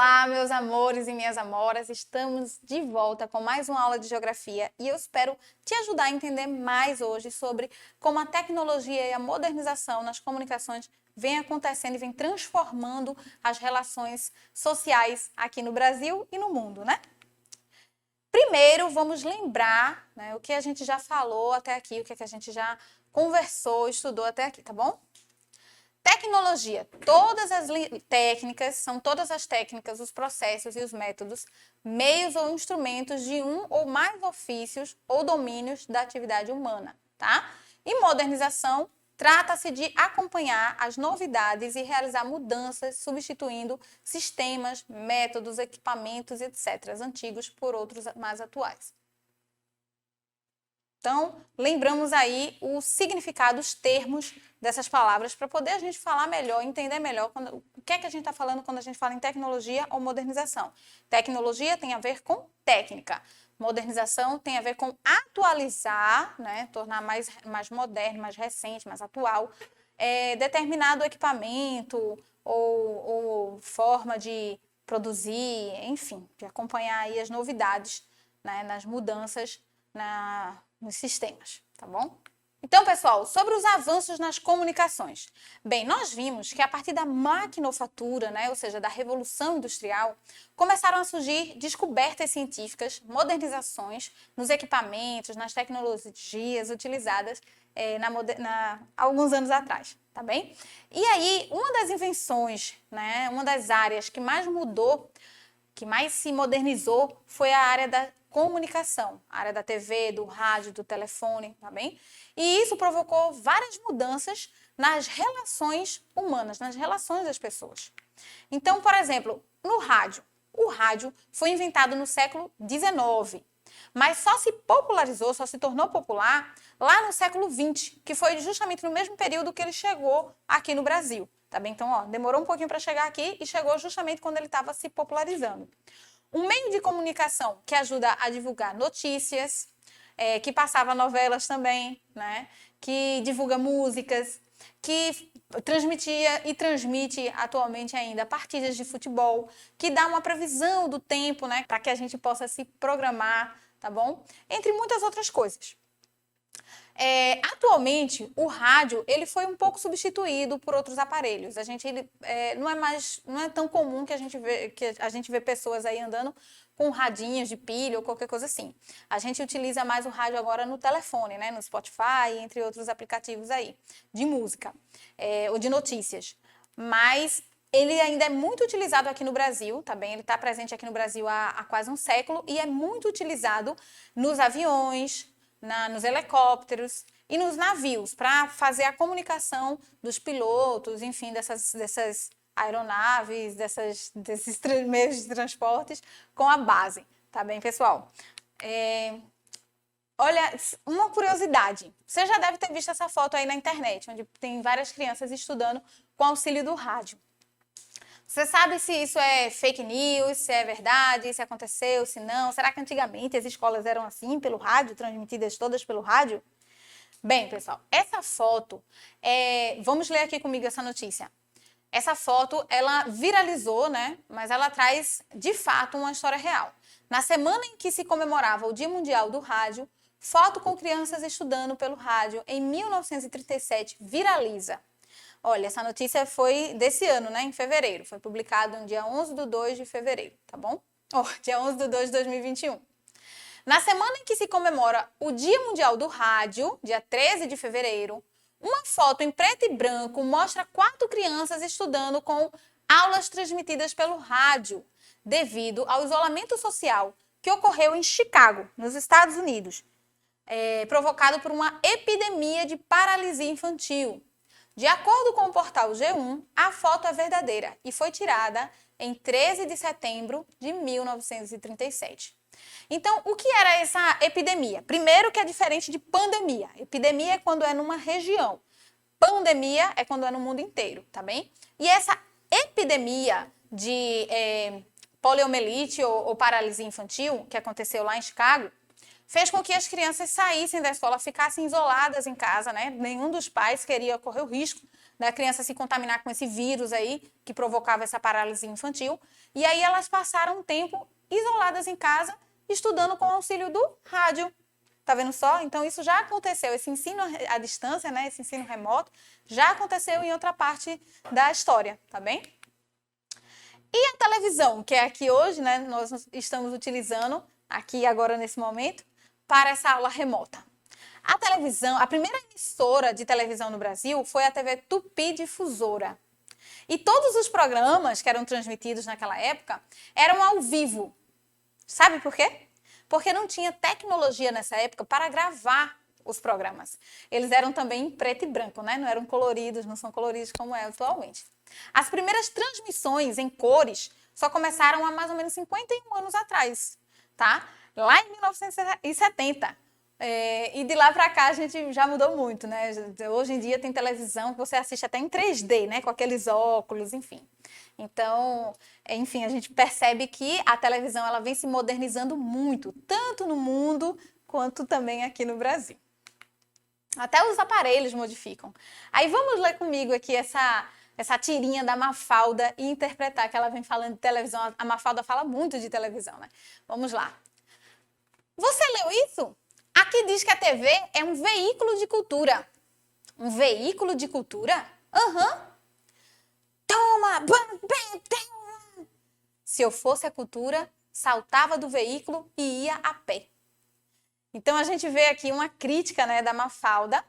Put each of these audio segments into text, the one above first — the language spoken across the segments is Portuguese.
Olá, meus amores e minhas amoras, estamos de volta com mais uma aula de geografia e eu espero te ajudar a entender mais hoje sobre como a tecnologia e a modernização nas comunicações vem acontecendo e vem transformando as relações sociais aqui no Brasil e no mundo, né? Primeiro, vamos lembrar, né, o que a gente já falou até aqui, o que a gente já conversou, estudou até aqui, tá bom? Tecnologia, todas as técnicas, são todas as técnicas, os processos e os métodos, meios ou instrumentos de um ou mais ofícios ou domínios da atividade humana, tá? E modernização trata-se de acompanhar as novidades e realizar mudanças, substituindo sistemas, métodos, equipamentos, etc., antigos por outros mais atuais. Então, lembramos aí o significado, os termos dessas palavras para poder a gente falar melhor, entender melhor o que é que a gente está falando quando a gente fala em tecnologia ou modernização. Tecnologia tem a ver com técnica. Modernização tem a ver com atualizar, né, tornar mais moderno, mais recente, mais atual, determinado equipamento ou forma de produzir, enfim, de acompanhar aí as novidades, né, nas mudanças nos sistemas, tá bom? Então, pessoal, sobre os avanços nas comunicações. Bem, nós vimos que a partir da maquinofatura, né, ou seja, da Revolução Industrial, começaram a surgir descobertas científicas, modernizações nos equipamentos, nas tecnologias utilizadas alguns anos atrás, tá bem? E aí, uma das invenções, né, uma das áreas que mais mudou, que mais se modernizou, foi a área da comunicação, a área da TV, do rádio, do telefone, tá bem? E isso provocou várias mudanças nas relações humanas, nas relações das pessoas. Então, por exemplo, no rádio. O rádio foi inventado no século XIX, mas só se popularizou, só se tornou popular lá no século XX, que foi justamente no mesmo período que ele chegou aqui no Brasil. Tá bem? Então, ó, demorou um pouquinho para chegar aqui e chegou justamente quando ele estava se popularizando. Um meio de comunicação que ajuda a divulgar notícias, que passava novelas também, né? Que divulga músicas, que transmitia e transmite atualmente ainda partidas de futebol, que dá uma previsão do tempo, né? Para que a gente possa se programar, tá bom? Entre muitas outras coisas. Atualmente, o rádio ele foi um pouco substituído por outros aparelhos. Não é tão comum que a gente vê pessoas aí andando com radinhos de pilha ou qualquer coisa assim. A gente utiliza mais o rádio agora no telefone, né, no Spotify, entre outros aplicativos aí de música ou de notícias. Mas ele ainda é muito utilizado aqui no Brasil, tá bem? Ele está presente aqui no Brasil há quase um século e é muito utilizado nos aviões, nos helicópteros e nos navios, para fazer a comunicação dos pilotos, enfim, dessas aeronaves, desses meios de transportes com a base, tá bem, pessoal? Olha, uma curiosidade, você já deve ter visto essa foto aí na internet, onde tem várias crianças estudando com auxílio do rádio. Você sabe se isso é fake news, se é verdade, se aconteceu, se não? Será que antigamente as escolas eram assim, pelo rádio, transmitidas todas pelo rádio? Bem, pessoal, essa foto, vamos ler aqui comigo essa notícia. Essa foto, ela viralizou, né? Mas ela traz, de fato, uma história real. Na semana em que se comemorava o Dia Mundial do Rádio, foto com crianças estudando pelo rádio em 1937 viraliza. Olha, essa notícia foi desse ano, né? Em fevereiro. Foi publicado no dia 11/2 de fevereiro, tá bom? Dia 11/2 de 2021. Na semana em que se comemora o Dia Mundial do Rádio, dia 13 de fevereiro, uma foto em preto e branco mostra 4 crianças estudando com aulas transmitidas pelo rádio, devido ao isolamento social que ocorreu em Chicago, nos Estados Unidos, provocado por uma epidemia de paralisia infantil. De acordo com o portal G1, a foto é verdadeira e foi tirada em 13 de setembro de 1937. Então, o que era essa epidemia? Primeiro que é diferente de pandemia. Epidemia é quando é numa região. Pandemia é quando é no mundo inteiro, tá bem? E essa epidemia de poliomielite ou paralisia infantil, que aconteceu lá em Chicago, fez com que as crianças saíssem da escola, ficassem isoladas em casa, né? Nenhum dos pais queria correr o risco da criança se contaminar com esse vírus aí que provocava essa paralisia infantil. E aí elas passaram um tempo isoladas em casa, estudando com o auxílio do rádio. Tá vendo só? Então isso já aconteceu, esse ensino à distância, né? Esse ensino remoto, já aconteceu em outra parte da história, tá bem? E a televisão, que é aqui hoje, né? Nós estamos utilizando aqui agora nesse momento para essa aula remota. A televisão, a primeira emissora de televisão no Brasil foi a TV Tupi Difusora. E todos os programas que eram transmitidos naquela época eram ao vivo. Sabe por quê? Porque não tinha tecnologia nessa época para gravar os programas. Eles eram também em preto e branco, né? Não eram coloridos, não são coloridos como é atualmente. As primeiras transmissões em cores só começaram há mais ou menos 51 anos atrás, tá? Lá em 1970. E de lá para cá a gente já mudou muito, né? Hoje em dia tem televisão que você assiste até em 3D, né? Com aqueles óculos, enfim. Então, enfim, a gente percebe que a televisão ela vem se modernizando muito, tanto no mundo quanto também aqui no Brasil. Até os aparelhos modificam. Aí vamos ler comigo aqui essa tirinha da Mafalda e interpretar que ela vem falando de televisão. A Mafalda fala muito de televisão, né? Vamos lá. Você leu isso? Aqui diz que a TV é um veículo de cultura. Um veículo de cultura? Aham. Toma! Se eu fosse a cultura, saltava do veículo e ia a pé. Então a gente vê aqui uma crítica, né, da Mafalda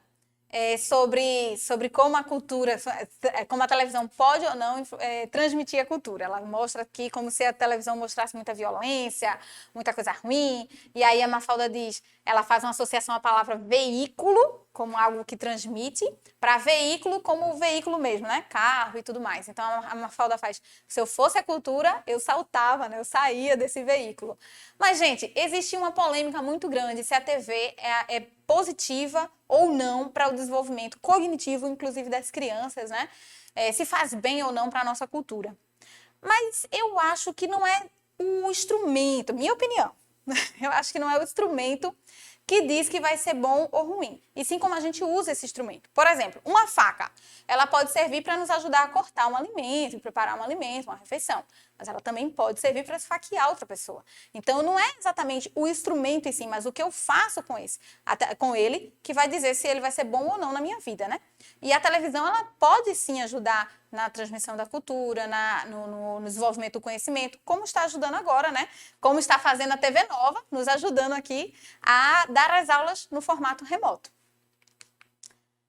sobre como a cultura, como a televisão pode ou não transmitir a cultura. Ela mostra aqui como se a televisão mostrasse muita violência, muita coisa ruim. E aí a Mafalda diz, ela faz uma associação à palavra veículo, como algo que transmite, para veículo como o veículo mesmo, né? Carro e tudo mais. Então a Mafalda faz, se eu fosse a cultura, eu saltava, né? Eu saía desse veículo. Mas, gente, existe uma polêmica muito grande se a TV é positiva ou não para o desenvolvimento cognitivo, inclusive das crianças, né? Se faz bem ou não para a nossa cultura. Mas eu acho que não é o instrumento, minha opinião, eu acho que não é o instrumento que diz que vai ser bom ou ruim, e sim como a gente usa esse instrumento. Por exemplo, uma faca, ela pode servir para nos ajudar a cortar um alimento, preparar um alimento, uma refeição, mas ela também pode servir para esfaquear outra pessoa. Então, não é exatamente o instrumento em si, mas o que eu faço com ele, que vai dizer se ele vai ser bom ou não na minha vida, né? E a televisão, ela pode sim ajudar na transmissão da cultura, no desenvolvimento do conhecimento, como está ajudando agora, né? Como está fazendo a TV Nova, nos ajudando aqui a dar as aulas no formato remoto.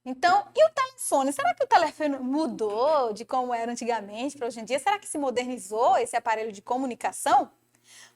Então, e o telefone? Será que o telefone mudou de como era antigamente para hoje em dia? Será que se modernizou esse aparelho de comunicação?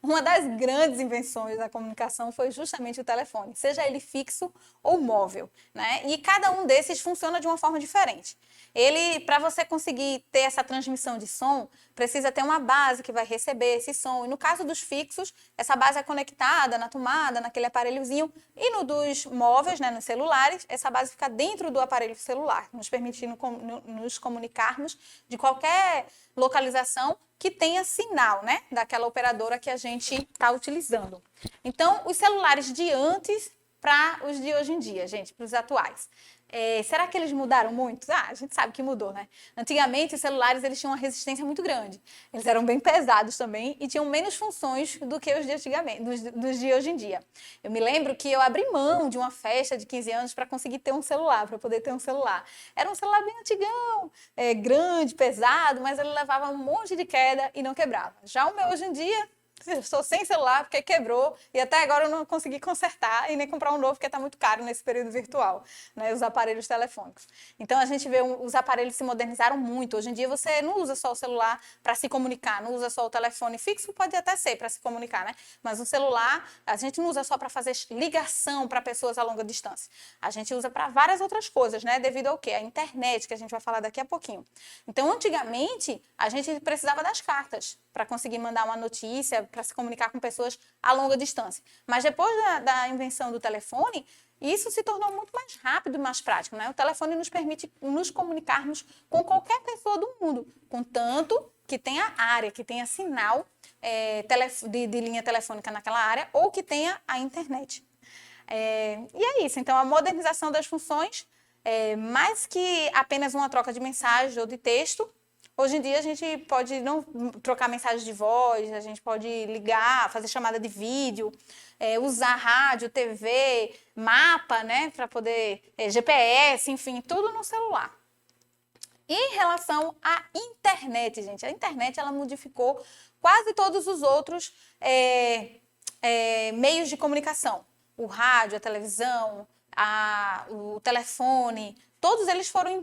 Uma das grandes invenções da comunicação foi justamente o telefone, seja ele fixo ou móvel, né? E cada um desses funciona de uma forma diferente. Ele, para você conseguir ter essa transmissão de som, precisa ter uma base que vai receber esse som. E no caso dos fixos, essa base é conectada na tomada, naquele aparelhozinho. E no dos móveis, né, nos celulares, essa base fica dentro do aparelho celular, nos permitindo nos comunicarmos de qualquer localização que tenha sinal, né, daquela operadora que a gente está utilizando. Então, os celulares de antes para os de hoje em dia, gente, para os atuais. Será que eles mudaram muito? A gente sabe que mudou, né? Antigamente, os celulares eles tinham uma resistência muito grande. Eles eram bem pesados também e tinham menos funções do que os de antigamente, dos de hoje em dia. Eu me lembro que eu abri mão de uma festa de 15 anos para conseguir ter um celular, para poder ter um celular. Era um celular bem antigão, grande, pesado, mas ele levava um monte de queda e não quebrava. Já o meu hoje em dia, eu estou sem celular porque quebrou e até agora eu não consegui consertar e nem comprar um novo porque está muito caro nesse período virtual, né, os aparelhos telefônicos. Então a gente vê os aparelhos se modernizaram muito. Hoje em dia você não usa só o celular para se comunicar, não usa só o telefone fixo, pode até ser para se comunicar, né? Mas o celular a gente não usa só para fazer ligação para pessoas a longa distância. A gente usa para várias outras coisas, né? Devido ao quê? A internet, que a gente vai falar daqui a pouquinho. Então antigamente a gente precisava das cartas para conseguir mandar uma notícia, para se comunicar com pessoas a longa distância. Mas depois da invenção do telefone, isso se tornou muito mais rápido e mais prático, né? O telefone nos permite nos comunicarmos com qualquer pessoa do mundo, contanto que tenha área, que tenha sinal de linha telefônica naquela área ou que tenha a internet. E é isso. Então, a modernização das funções, mais que apenas uma troca de mensagem ou de texto, hoje em dia a gente pode não trocar mensagem de voz, a gente pode ligar, fazer chamada de vídeo, usar rádio, TV, mapa, né, para poder, GPS, enfim, tudo no celular. E em relação à internet, gente, a internet ela modificou quase todos os outros meios de comunicação. O rádio, a televisão, o telefone, todos eles foram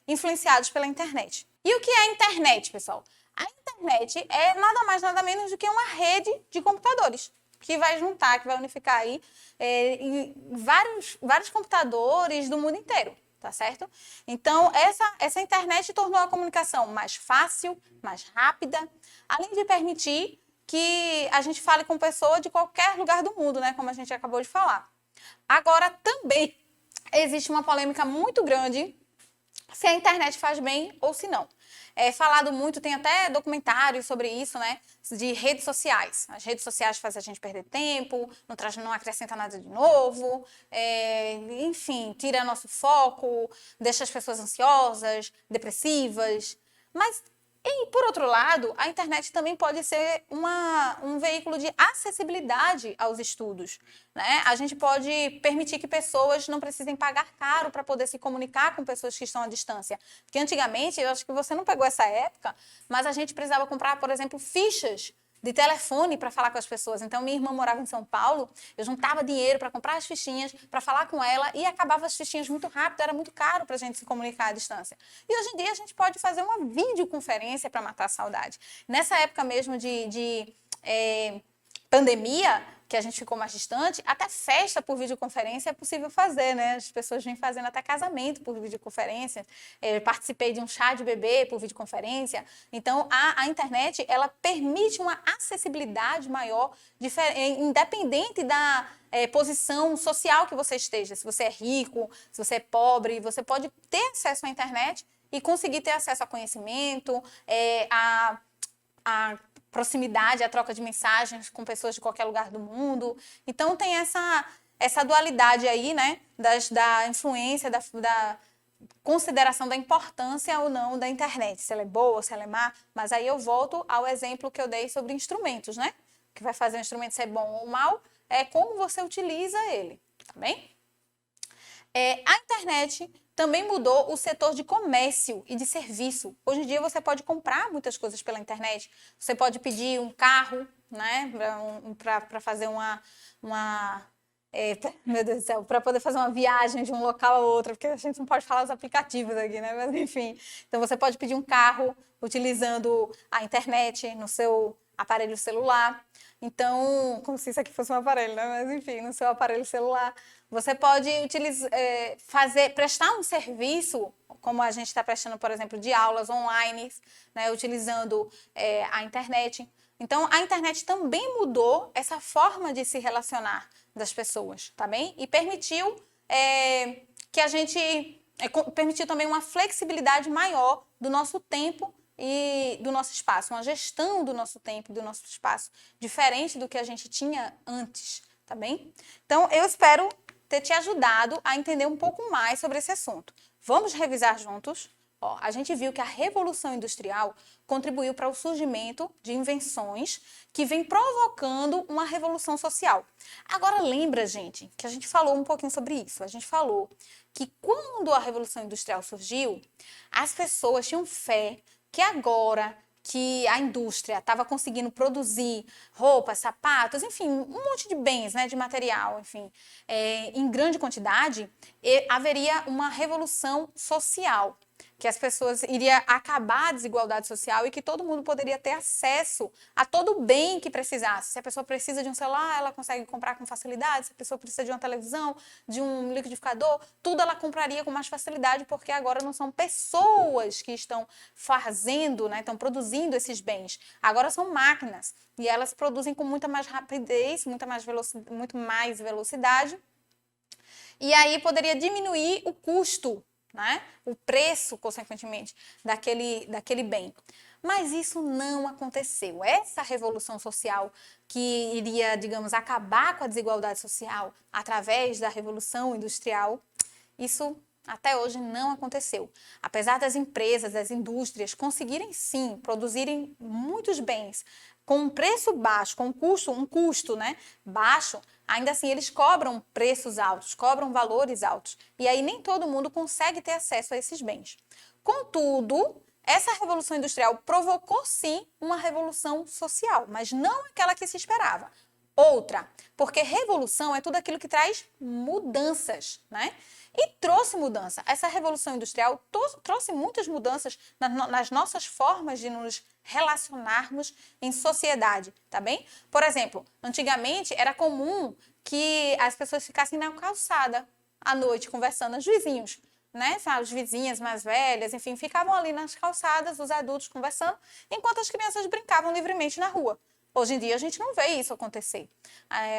influenciados pela internet. E o que é a internet, pessoal? A internet é nada mais, nada menos do que uma rede de computadores que vai juntar, que vai unificar aí vários computadores do mundo inteiro, tá certo? Então, essa internet tornou a comunicação mais fácil, mais rápida, além de permitir que a gente fale com pessoas de qualquer lugar do mundo, né? Como a gente acabou de falar. Agora, também existe uma polêmica muito grande se a internet faz bem ou se não. É falado muito, tem até documentários sobre isso, né? De redes sociais. As redes sociais fazem a gente perder tempo, não acrescenta nada de novo, enfim, tira nosso foco, deixa as pessoas ansiosas, depressivas. Mas, por outro lado, a internet também pode ser um veículo de acessibilidade aos estudos, né? A gente pode permitir que pessoas não precisem pagar caro para poder se comunicar com pessoas que estão à distância. Porque antigamente, eu acho que você não pegou essa época, mas a gente precisava comprar, por exemplo, fichas de telefone para falar com as pessoas. Então, minha irmã morava em São Paulo, eu juntava dinheiro para comprar as fichinhas, para falar com ela, e acabava as fichinhas muito rápido, era muito caro para a gente se comunicar à distância. E hoje em dia a gente pode fazer uma videoconferência para matar a saudade. Nessa época mesmo de pandemia, que a gente ficou mais distante, até festa por videoconferência é possível fazer, né? As pessoas vêm fazendo até casamento por videoconferência. Eu participei de um chá de bebê por videoconferência. Então, a internet, ela permite uma acessibilidade maior, independente da posição social que você esteja. Se você é rico, se você é pobre, você pode ter acesso à internet e conseguir ter acesso a conhecimento, a proximidade, a troca de mensagens com pessoas de qualquer lugar do mundo. Então, tem essa dualidade aí, né, da influência, da consideração da importância ou não da internet, se ela é boa, se ela é má. Mas aí eu volto ao exemplo que eu dei sobre instrumentos, né? O que vai fazer um instrumento ser bom ou mal é como você utiliza ele, tá bem? A internet também mudou o setor de comércio e de serviço. Hoje em dia você pode comprar muitas coisas pela internet. Você pode pedir um carro, né, para fazer meu Deus do céu, para poder fazer uma viagem de um local a outro, porque a gente não pode falar os aplicativos aqui, né? Mas enfim. Então você pode pedir um carro utilizando a internet no seu aparelho celular. Então, como se isso aqui fosse um aparelho, né? Mas enfim, no seu aparelho celular. Você pode prestar um serviço, como a gente está prestando, por exemplo, de aulas online, né, utilizando a internet. Então, a internet também mudou essa forma de se relacionar das pessoas, tá bem? E permitiu que a gente... permitiu também uma flexibilidade maior do nosso tempo e do nosso espaço, uma gestão do nosso tempo e do nosso espaço, diferente do que a gente tinha antes, tá bem? Então, eu espero ter te ajudado a entender um pouco mais sobre esse assunto. Vamos revisar juntos? A gente viu que a Revolução Industrial contribuiu para o surgimento de invenções que vem provocando uma revolução social. Agora lembra, gente, que a gente falou um pouquinho sobre isso. A gente falou que quando a Revolução Industrial surgiu, as pessoas tinham fé que agora que a indústria estava conseguindo produzir roupas, sapatos, enfim, um monte de bens, né, de material, enfim, em grande quantidade, haveria uma revolução social, que as pessoas iria acabar a desigualdade social e que todo mundo poderia ter acesso a todo o bem que precisasse. Se a pessoa precisa de um celular, ela consegue comprar com facilidade. Se a pessoa precisa de uma televisão, de um liquidificador, tudo ela compraria com mais facilidade, porque agora não são pessoas que estão fazendo, né, estão produzindo esses bens. Agora são máquinas e elas produzem com muita mais rapidez, muito mais velocidade. E aí poderia diminuir o custo né? O preço, consequentemente, daquele bem. Mas isso não aconteceu. Essa revolução social que iria, digamos, acabar com a desigualdade social através da revolução industrial, isso até hoje não aconteceu. Apesar das empresas, das indústrias conseguirem sim produzirem muitos bens com um preço baixo, com um custo, né, baixo, ainda assim eles cobram preços altos, cobram valores altos. E aí nem todo mundo consegue ter acesso a esses bens. Contudo, essa revolução industrial provocou sim uma revolução social, mas não aquela que se esperava. Outra, porque revolução é tudo aquilo que traz mudanças, né? E trouxe mudança. Essa revolução industrial trouxe muitas mudanças nas nossas formas de nos relacionarmos em sociedade, tá bem? Por exemplo, antigamente era comum que as pessoas ficassem na calçada à noite conversando, os vizinhos, né? As vizinhas mais velhas, enfim, ficavam ali nas calçadas, os adultos conversando, enquanto as crianças brincavam livremente na rua. Hoje em dia a gente não vê isso acontecer.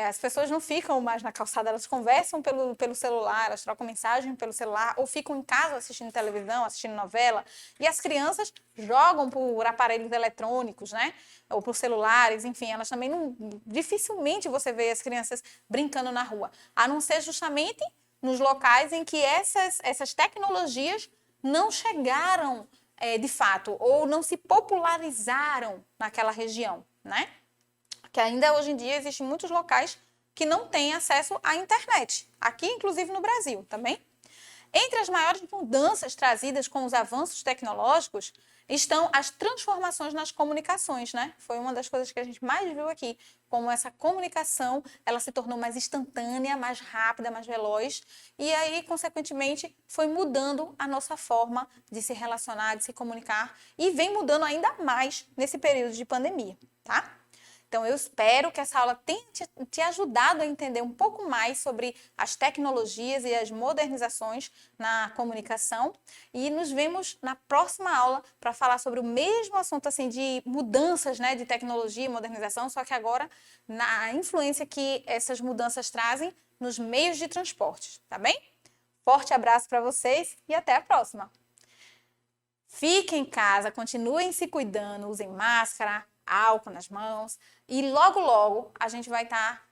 As pessoas não ficam mais na calçada, elas conversam pelo celular, elas trocam mensagem pelo celular, ou ficam em casa assistindo televisão, assistindo novela, e as crianças jogam por aparelhos eletrônicos, né? Ou por celulares, enfim, elas também não... Dificilmente você vê as crianças brincando na rua, a não ser justamente nos locais em que essas tecnologias não chegaram de fato, ou não se popularizaram naquela região, né? Que ainda hoje em dia existem muitos locais que não têm acesso à internet, aqui inclusive no Brasil, também. Entre as maiores mudanças trazidas com os avanços tecnológicos estão as transformações nas comunicações, né? Foi uma das coisas que a gente mais viu aqui, como essa comunicação, ela se tornou mais instantânea, mais rápida, mais veloz, e aí, consequentemente, foi mudando a nossa forma de se relacionar, de se comunicar, e vem mudando ainda mais nesse período de pandemia, tá? Então, eu espero que essa aula tenha te ajudado a entender um pouco mais sobre as tecnologias e as modernizações na comunicação. E nos vemos na próxima aula para falar sobre o mesmo assunto assim, de mudanças, né, de tecnologia e modernização, só que agora na influência que essas mudanças trazem nos meios de transporte, tá bem? Forte abraço para vocês e até a próxima! Fiquem em casa, continuem se cuidando, usem máscara, álcool nas mãos e logo, logo a gente vai estar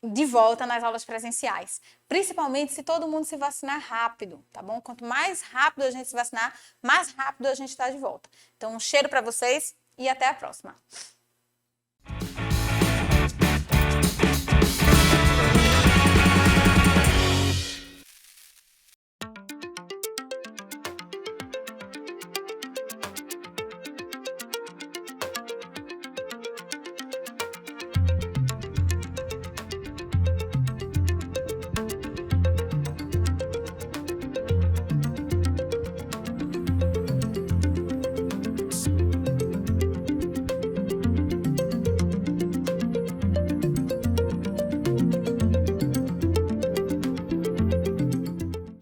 de volta nas aulas presenciais. Principalmente se todo mundo se vacinar rápido, tá bom? Quanto mais rápido a gente se vacinar, mais rápido a gente está de volta. Então, um cheiro para vocês e até a próxima!